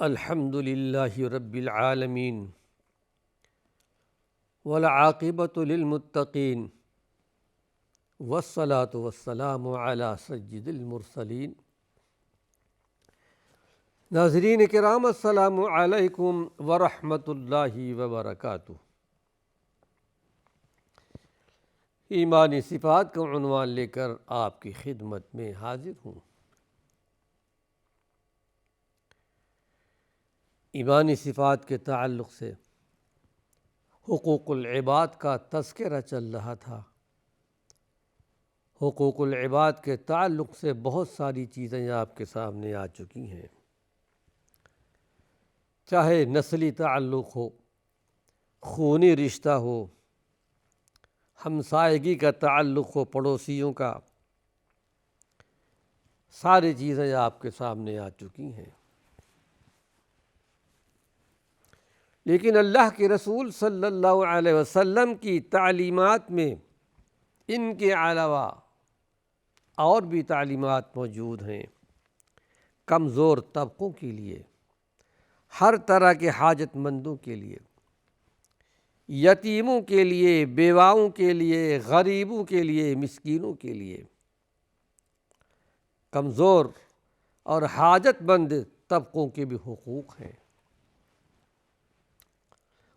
الحمد للہ رب العالمین والعاقبۃ للمتقین والصلاة والسلام علی سید المرسلین۔ ناظرین کرام، السلام علیکم ورحمۃ اللہ وبرکاتہ۔ ایمانی صفات کا عنوان لے کر آپ کی خدمت میں حاضر ہوں۔ ایمانی صفات کے تعلق سے حقوق العباد کا تذکرہ چل رہا تھا۔ حقوق العباد کے تعلق سے بہت ساری چیزیں آپ کے سامنے آ چکی ہیں، چاہے نسلی تعلق ہو، خونی رشتہ ہو، ہمسائیگی کا تعلق ہو، پڑوسیوں کا، ساری چیزیں آپ کے سامنے آ چکی ہیں۔ لیکن اللہ کے رسول صلی اللہ علیہ وسلم کی تعلیمات میں ان کے علاوہ اور بھی تعلیمات موجود ہیں۔ کمزور طبقوں کے لیے، ہر طرح کے حاجت مندوں کے لیے، یتیموں کے لیے، بیواؤں کے لیے، غریبوں کے لیے، مسکینوں کے لیے، کمزور اور حاجت مند طبقوں کے بھی حقوق ہیں۔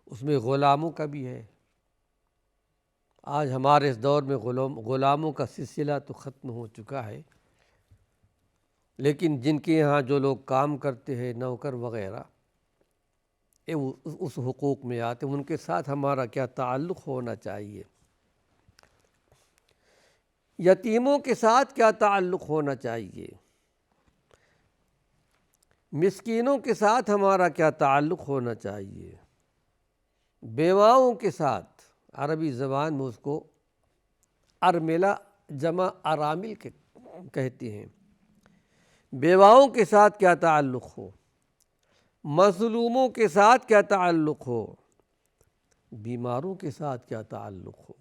اس میں غلاموں کا بھی ہے۔ آج ہمارے اس دور میں غلاموں کا سلسلہ تو ختم ہو چکا ہے، لیکن جن کے یہاں جو لوگ کام کرتے ہیں، نوکر وغیرہ، اس حقوق میں آتے ہیں۔ ان کے ساتھ ہمارا کیا تعلق ہونا چاہیے؟ یتیموں کے ساتھ کیا تعلق ہونا چاہیے؟ مسکینوں کے ساتھ ہمارا کیا تعلق ہونا چاہیے؟ بیواؤں کے ساتھ، عربی زبان میں اس کو ارملہ جمع ارامل کہتے ہیں۔ بیواؤں کے ساتھ کیا تعلق ہو، مظلوموں کے ساتھ کیا تعلق ہو، بیماروں کے ساتھ کیا تعلق ہو۔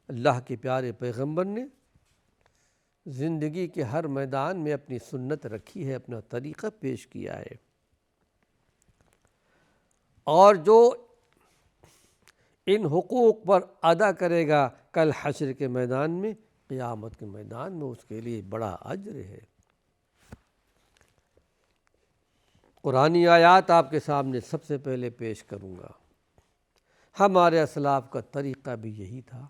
اللہ کے پیارے پیغمبر نے زندگی کے ہر میدان میں اپنی سنت رکھی ہے، اپنا طریقہ پیش کیا ہے، اور جو ان حقوق پر ادا کرے گا، کل حشر کے میدان میں، قیامت کے میدان میں اس کے لیے بڑا اجر ہے۔ قرآنی آیات آپ کے سامنے سب سے پہلے پیش کروں گا۔ ہمارے اسلاف کا طریقہ بھی یہی تھا،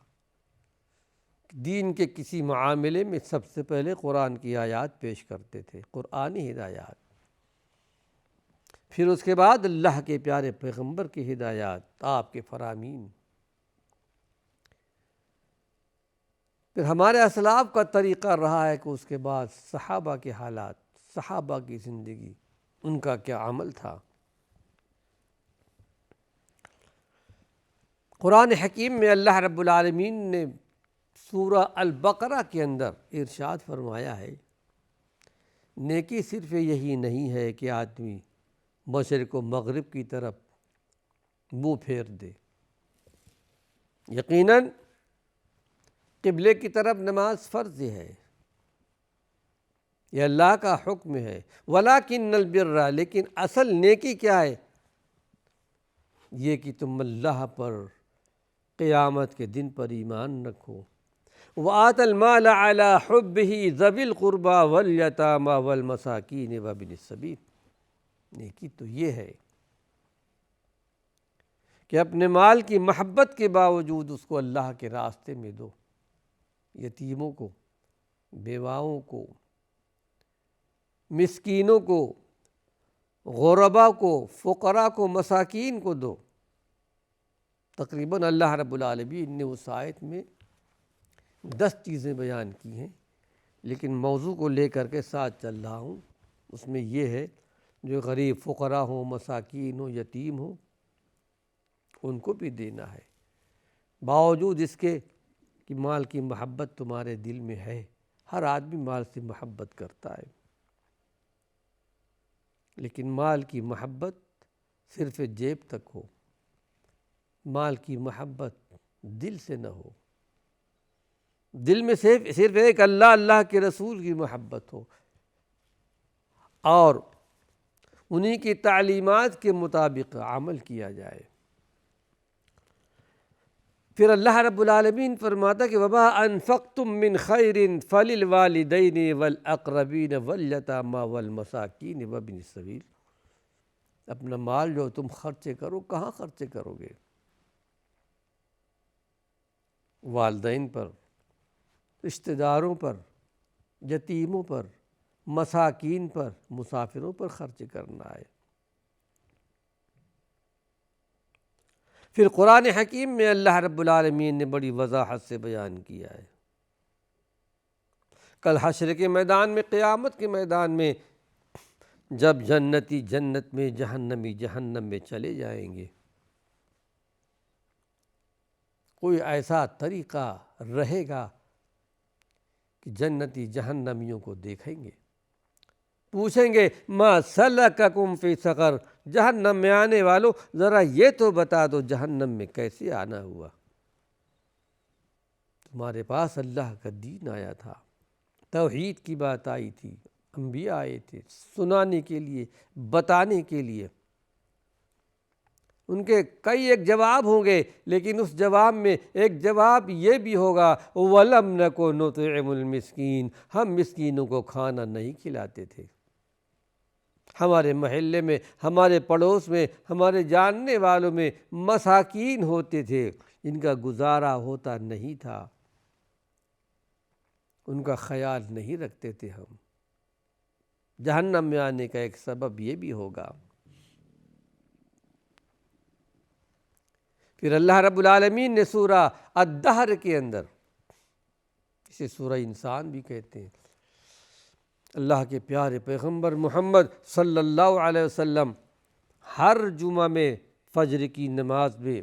دین کے کسی معاملے میں سب سے پہلے قرآن کی آیات پیش کرتے تھے، قرآنی ہدایات، پھر اس کے بعد اللہ کے پیارے پیغمبر کی ہدایات، آپ کے فرامین۔ پھر ہمارے اسلاف کا طریقہ رہا ہے کہ اس کے بعد صحابہ کے حالات، صحابہ کی زندگی، ان کا کیا عمل تھا۔ قرآن حکیم میں اللہ رب العالمین نے سورہ البقرہ کے اندر ارشاد فرمایا ہے، نیکی صرف یہی نہیں ہے کہ آدمی مشرق و مغرب کی طرف منہ پھیر دے۔ یقیناً قبلے کی طرف نماز فرض ہے، یہ اللہ کا حکم ہے۔ وَلَٰكِنَّ الْبِرَّ، لیکن اصل نیکی کیا ہے؟ یہ کہ تم اللہ پر، قیامت کے دن پر ایمان رکھو۔ وَآتَ الْمَالَ عَلَىٰ حُبِّهِ ذَوِي الْقُرْبَىٰ وَالْيَتَامَىٰ وَالْمَسَاكِينِ وَابْنِ السَّبِيلِ۔ نیکی تو یہ ہے کہ اپنے مال کی محبت کے باوجود اس کو اللہ کے راستے میں دو، یتیموں کو، بیواؤں کو، مسکینوں کو، غرباء کو، فقراء کو، مساکین کو دو۔ تقریباً اللہ رب العالمین نے اس آیت میں 10 چیزیں بیان کی ہیں، لیکن موضوع کو لے کر کے ساتھ چل رہا ہوں۔ اس میں یہ ہے، جو غریب فقراء ہوں، مساکین ہوں، یتیم ہوں، ان کو بھی دینا ہے، باوجود اس کے کہ مال کی محبت تمہارے دل میں ہے۔ ہر آدمی مال سے محبت کرتا ہے، لیکن مال کی محبت صرف جیب تک ہو، مال کی محبت دل سے نہ ہو، دل میں صرف ایک اللہ کے رسول کی محبت ہو، اور انہی کی تعلیمات کے مطابق عمل کیا جائے۔ پھر اللہ رب العالمین فرماتا کہ وَمَا أَنفَقْتُم مِّن خَيْرٍ فَلِلْوَالِدَيْنِ وَالْأَقْرَبِينَ وَالْيَتَامَىٰ وَالْمَسَاكِينِ وَابْنِ السَّبِيلِ، اپنا مال جو تم خرچے کرو کہاں خرچے کرو گے؟ والدین پر، رشتہ داروں پر، یتیموں پر، مساکین پر، مسافروں پر خرچ کرنا ہے۔ پھر قرآن حکیم میں اللہ رب العالمین نے بڑی وضاحت سے بیان کیا ہے۔ کل حشر کے میدان میں، قیامت کے میدان میں، جب جنتی جنت میں، جہنمی جہنم میں چلے جائیں گے، کوئی ایسا طریقہ رہے گا کہ جنتی جہنمیوں کو دیکھیں گے، پوچھیں گے ما سلککم فی سقر، جہنم میں آنے والوں ذرا یہ تو بتا دو جہنم میں کیسے آنا ہوا؟ تمہارے پاس اللہ کا دین آیا تھا، توحید کی بات آئی تھی، انبیاء آئے تھے سنانے کے لیے، بتانے کے لیے۔ ان کے کئی ایک جواب ہوں گے، لیکن اس جواب میں ایک جواب یہ بھی ہوگا وَلَمْ نَكُ نُطْعِمُ الْمِسْكِينَ، ہم مسکینوں کو کھانا نہیں کھلاتے تھے۔ ہمارے محلے میں، ہمارے پڑوس میں، ہمارے جاننے والوں میں مساکین ہوتے تھے، ان کا گزارا ہوتا نہیں تھا، ان کا خیال نہیں رکھتے تھے ہم۔ جہنم میں آنے کا ایک سبب یہ بھی ہوگا۔ پھر اللہ رب العالمین نے سورہ الدہر کے اندر، اسے سورہ انسان بھی کہتے ہیں، اللہ کے پیارے پیغمبر محمد صلی اللہ علیہ وسلم ہر جمعہ میں فجر کی نماز میں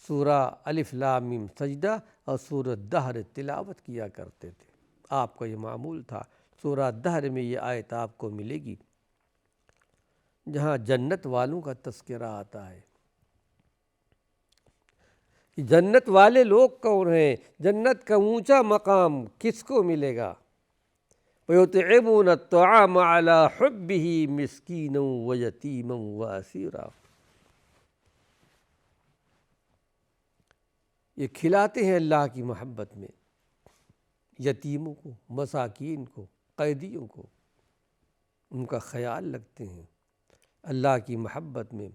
سورہ الف لام میم سجدہ اور سورہ الدہر تلاوت کیا کرتے تھے۔ آپ کا یہ معمول تھا۔ سورہ الدہر میں یہ آیت آپ کو ملے گی جہاں جنت والوں کا تذکرہ آتا ہے کہ جنت والے لوگ کون ہیں، جنت کا اونچا مقام کس کو ملے گا؟ وَيُطْعِمُونَ الطَّعَامَ عَلَىٰ حُبِّهِ مِسْكِينًا وَيَتِيمًا وَأَسِيرًا، یہ کھلاتے ہیں اللہ کی محبت میں یتیموں کو، مساکین کو، قیدیوں کو، ان کا خیال رکھتے ہیں اللہ کی محبت میں۔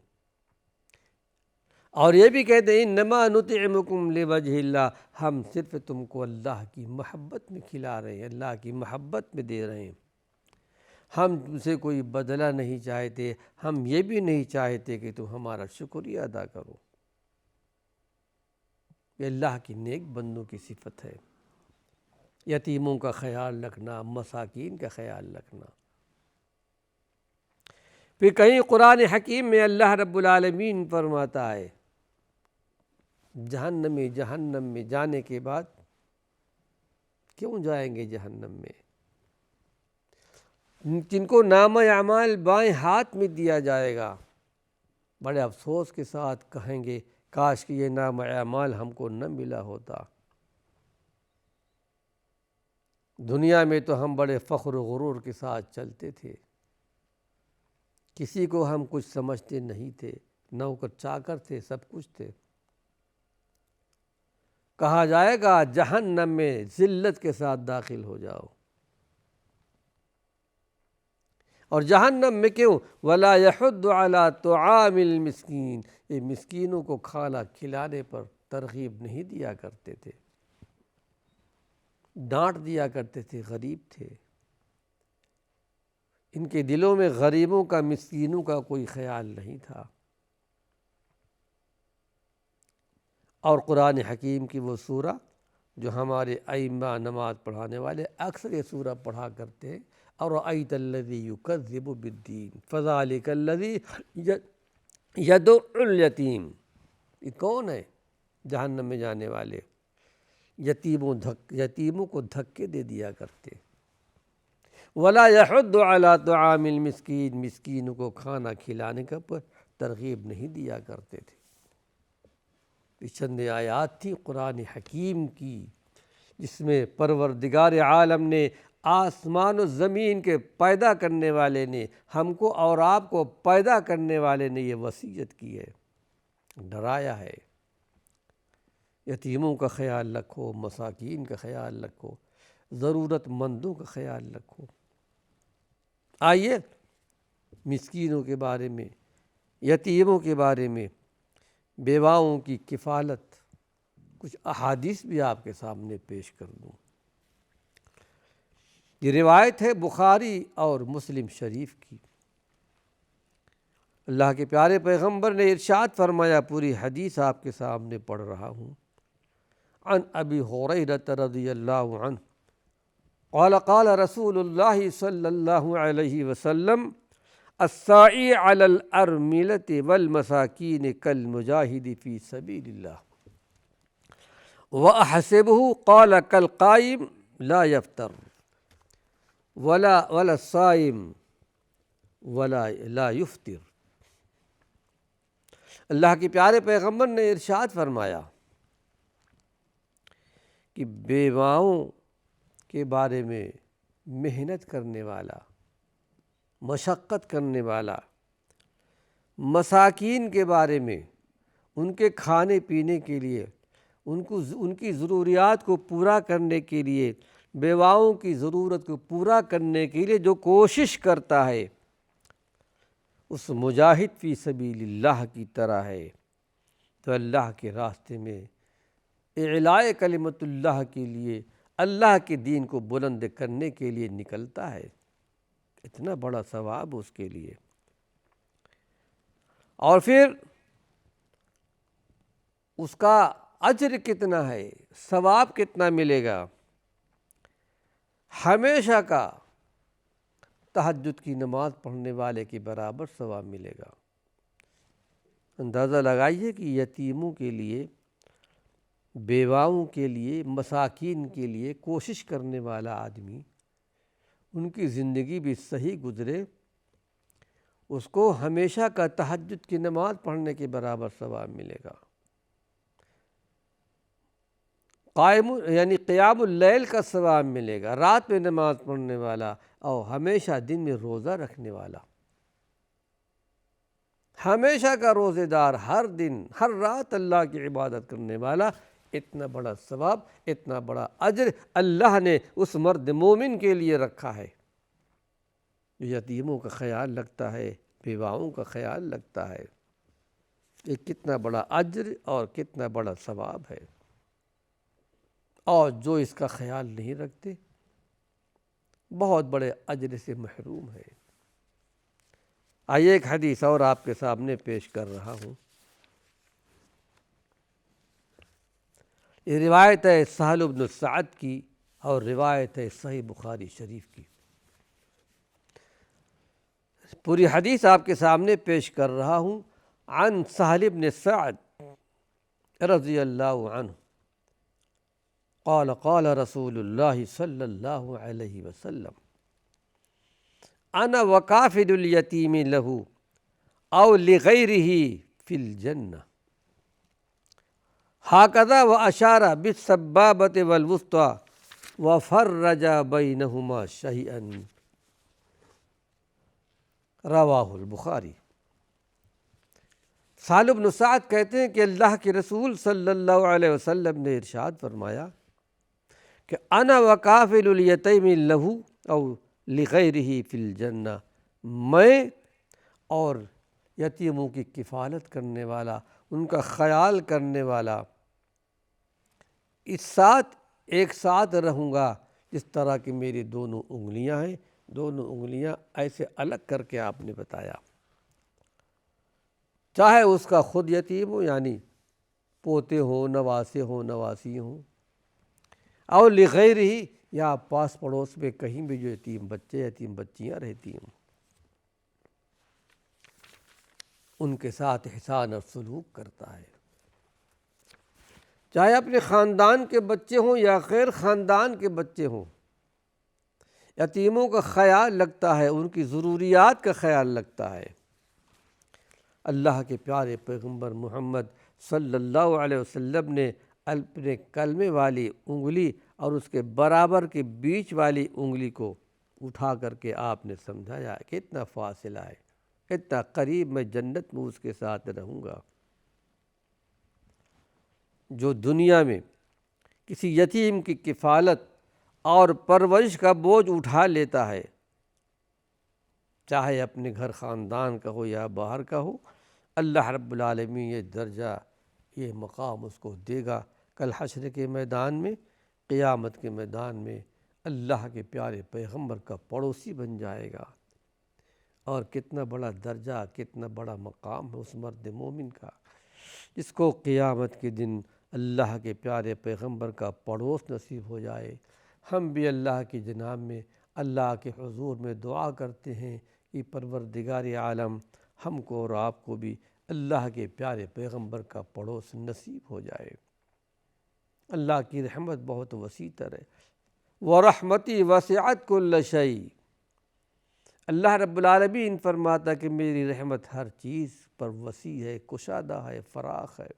اور یہ بھی کہتے ہیں انما نطعمکم لوجہ اللہ، ہم صرف تم کو اللہ کی محبت میں کھلا رہے ہیں، اللہ کی محبت میں دے رہے ہیں، ہم تم سے کوئی بدلہ نہیں چاہتے، ہم یہ بھی نہیں چاہتے کہ تم ہمارا شکریہ ادا کرو۔ یہ اللہ کی نیک بندوں کی صفت ہے، یتیموں کا خیال رکھنا، مساکین کا خیال رکھنا۔ پھر کہیں قرآن حکیم میں اللہ رب العالمین فرماتا ہے جہنم میں جانے کے بعد، کیوں جائیں گے جہنم میں؟ جن کو نامہ اعمال بائیں ہاتھ میں دیا جائے گا، بڑے افسوس کے ساتھ کہیں گے کاش کہ یہ نامہ اعمال ہم کو نہ ملا ہوتا۔ دنیا میں تو ہم بڑے فخر و غرور کے ساتھ چلتے تھے، کسی کو ہم کچھ سمجھتے نہیں تھے، نوکر چاکر تھے، سب کچھ تھے۔ کہا جائے گا جہنم میں ذلت کے ساتھ داخل ہو جاؤ، اور جہنم میں کیوں؟ وَلَا يَحُضُّ عَلَىٰ طَعَامِ الْمِسْكِينِ، یہ مسکینوں کو کھانا کھلانے پر ترغیب نہیں دیا کرتے تھے، ڈانٹ دیا کرتے تھے، غریب تھے، ان کے دلوں میں غریبوں کا، مسکینوں کا کوئی خیال نہیں تھا۔ اور قرآن حکیم کی وہ سورہ جو ہمارے ائمہ نماز پڑھانے والے اکثر یہ سورہ پڑھا کرتے ہیں، أَرَأَيْتَ الَّذِي يُكَذِّبُ بِالدِّينِ فَذَلِكَ الَّذِي يَدُعُّ الْيَتِيمَ، یہ کون ہے جہنم میں جانے والے؟ یتیموں کو دھکے دے دیا کرتے، وَلَا يَحُضُّ عَلَىٰ طَعَامِ الْمِسْكِينِ، مسکینوں کو کھانا کھلانے کا پر ترغیب نہیں دیا کرتے تھے۔ یہ چند آیات تھی قرآن حکیم کی جس میں پروردگار عالم نے آسمان و زمین کے پیدا کرنے والے نے، ہم کو اور آپ کو پیدا کرنے والے نے یہ وصیت کی ہے، ڈرایا ہے۔ یتیموں کا خیال رکھو، مساکین کا خیال رکھو، ضرورت مندوں کا خیال رکھو۔ آئیے مسکینوں کے بارے میں، یتیموں کے بارے میں، بیواؤں کی کفالت، کچھ احادیث بھی آپ کے سامنے پیش کر دوں۔ یہ روایت ہے بخاری اور مسلم شریف کی۔ اللہ کے پیارے پیغمبر نے ارشاد فرمایا، پوری حدیث آپ کے سامنے پڑھ رہا ہوں۔ عن ابی ہریرہ رضی اللہ عنہ قال قال رسول اللہ صلی اللہ علیہ وسلم الساعی علی الارملۃ والمساکین کالمجاہد فی سبیل اللہ واحسبہ قال کالقائم لا یفطر ولا الصائم ولا لا یفطر۔ اللہ کے پیارے پیغمبر نے ارشاد فرمایا کہ بیواؤں کے بارے میں محنت کرنے والا، مشقت کرنے والا، مساکین کے بارے میں ان کے کھانے پینے کے لیے، ان کی ضروریات کو پورا کرنے کے لیے، بیواؤں کی ضرورت کو پورا کرنے کے لیے جو کوشش کرتا ہے، اس مجاہد فی سبیل اللہ کی طرح ہے، تو اللہ کے راستے میں اعلاء کلمت اللہ کے لیے، اللہ کے دین کو بلند کرنے کے لیے نکلتا ہے۔ اتنا بڑا ثواب اس کے لیے۔ اور پھر اس کا اجر کتنا ہے، ثواب کتنا ملے گا؟ ہمیشہ کا تہجد کی نماز پڑھنے والے کے برابر ثواب ملے گا۔ اندازہ لگائیے کہ یتیموں کے لیے، بیواؤں کے لیے، مساکین کے لیے کوشش کرنے والا آدمی، ان کی زندگی بھی صحیح گزرے، اس کو ہمیشہ کا تہجد کی نماز پڑھنے کے برابر ثواب ملے گا۔ یعنی قیام اللیل کا ثواب ملے گا، رات میں نماز پڑھنے والا اور ہمیشہ دن میں روزہ رکھنے والا، ہمیشہ کا روزے دار، ہر دن ہر رات اللہ کی عبادت کرنے والا، اتنا بڑا ثواب، اتنا بڑا اجر اللہ نے اس مرد مومن کے لیے رکھا ہے جو یتیموں کا خیال رکھتا ہے، بیواؤں کا خیال رکھتا ہے۔ یہ کتنا بڑا اجر اور کتنا بڑا ثواب ہے، اور جو اس کا خیال نہیں رکھتے بہت بڑے اجر سے محروم ہے۔ آئیے ایک حدیث اور آپ کے سامنے پیش کر رہا ہوں۔ یہ روایت ہے سہل بن سعد کی اور روایت ہے صحیح بخاری شریف کی۔ پوری حدیث آپ کے سامنے پیش کر رہا ہوں۔ عن سہل بن سعد رضی اللہ عنہ قال قال رسول اللہ صلی اللہ علیہ وسلم انا وکافل الیتیم له او لغیرہ فی الجنہ ہاکذا واشار بالسبابۃ والوسطی وفرج بینہما شیئا، رواہ البخاری۔ سہل بن سعد کہتے ہیں کہ اللہ کے رسول صلی اللہ علیہ وسلم نے ارشاد فرمایا کہ انا وکافل الیتیم لہ او لغیرہ فی الجنہ، میں اور یتیموں کی کفالت کرنے والا، ان کا خیال کرنے والا، اس ساتھ ایک ساتھ رہوں گا جس طرح کہ میری دونوں انگلیاں ہیں۔ دونوں انگلیاں ایسے الگ کر کے آپ نے بتایا، چاہے اس کا خود یتیم ہو، یعنی پوتے ہوں، نواسے ہوں، نواسی ہوں، اور لغیرہ، یا پاس پڑوس میں کہیں بھی جو یتیم بچے، یتیم بچیاں رہتی ہوں، ان کے ساتھ احسان اور سلوک کرتا ہے، چاہے اپنے خاندان کے بچے ہوں یا غیر خاندان کے بچے ہوں، یتیموں کا خیال رکھتا ہے، ان کی ضروریات کا خیال رکھتا ہے۔ اللہ کے پیارے پیغمبر محمد صلی اللہ علیہ وسلم نے اپنے کلمے والی انگلی اور اس کے برابر کے بیچ والی انگلی کو اٹھا کر کے آپ نے سمجھایا کہ اتنا فاصلہ ہے، اتنا قریب میں جنت میں اس کے ساتھ رہوں گا۔ جو دنیا میں کسی یتیم کی کفالت اور پرورش کا بوجھ اٹھا لیتا ہے، چاہے اپنے گھر خاندان کا ہو یا باہر کا ہو، اللہ رب العالمین یہ درجہ، یہ مقام اس کو دے گا۔ کل حشر کے میدان میں، قیامت کے میدان میں اللہ کے پیارے پیغمبر کا پڑوسی بن جائے گا۔ اور کتنا بڑا درجہ، کتنا بڑا مقام ہے اس مرد مومن کا، جس کو قیامت کے دن اللہ کے پیارے پیغمبر کا پڑوس نصیب ہو جائے۔ ہم بھی اللہ کی جناب میں، اللہ کے حضور میں دعا کرتے ہیں کہ پروردگار عالم ہم کو اور آپ کو بھی اللہ کے پیارے پیغمبر کا پڑوس نصیب ہو جائے۔ اللہ کی رحمت بہت وسیع تر ہے۔ وَرَحْمَتِي وَسِعَتْ كُلَّ شَيْءٍ، اللہ رب العالمین فرماتا کہ میری رحمت ہر چیز پر وسیع ہے، کشادہ ہے، فراخ ہے۔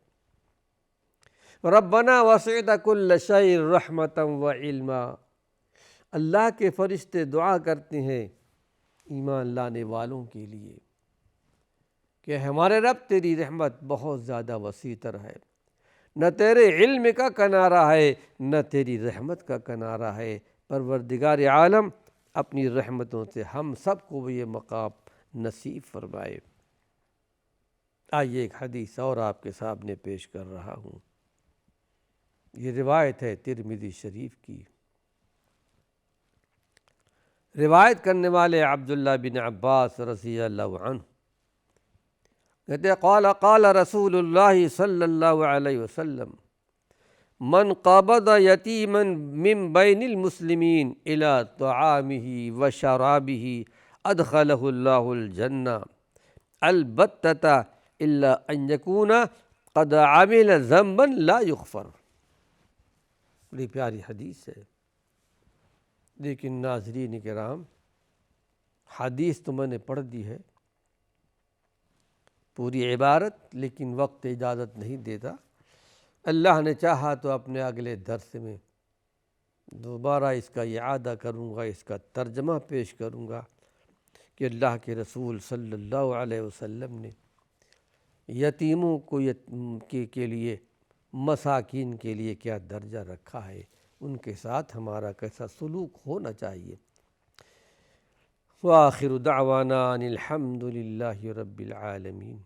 رَبَّنَا وَسِعْتَ كُلَّ شَيْءٍ رَحْمَةً وَعِلْمًا، اللہ کے فرشتے دعا کرتے ہیں ایمان لانے والوں کے لیے کہ ہمارے رب تیری رحمت بہت زیادہ وسیع تر ہے، نہ تیرے علم کا کنارہ ہے، نہ تیری رحمت کا کنارہ ہے۔ پروردگار عالم اپنی رحمتوں سے ہم سب کو بھی یہ مقام نصیب فرمائے۔ آئیے ایک حدیث اور آپ کے سامنے پیش کر رہا ہوں۔ یہ روایت ہے ترمذی شریف کی۔ روایت کرنے والے عبداللہ بن عباس رضی اللہ عنہ کہتے ہیں قال رسول اللہ صلی اللہ علیہ وسلم من قبض یتیما من بین المسلمین الى طعامہ وشرابہ ادخلہ اللہ الجنہ البتۃ الا ان یکون قد عمل ذنبا لا یغفر۔ بڑی پیاری حدیث ہے، لیکن ناظرین کرام حدیث تو میں نے پڑھ دی ہے پوری عبارت، لیکن وقت اجازت نہیں دیتا۔ اللہ نے چاہا تو اپنے اگلے درس میں دوبارہ اس کا اعادہ کروں گا، اس کا ترجمہ پیش کروں گا کہ اللہ کے رسول صلی اللہ علیہ وسلم نے یتیموں کو کے لیے، مساکین کے لیے کیا درجہ رکھا ہے، ان کے ساتھ ہمارا کیسا سلوک ہونا چاہیے۔ وآخر دعوانا ان الحمد للہ رب العالمین۔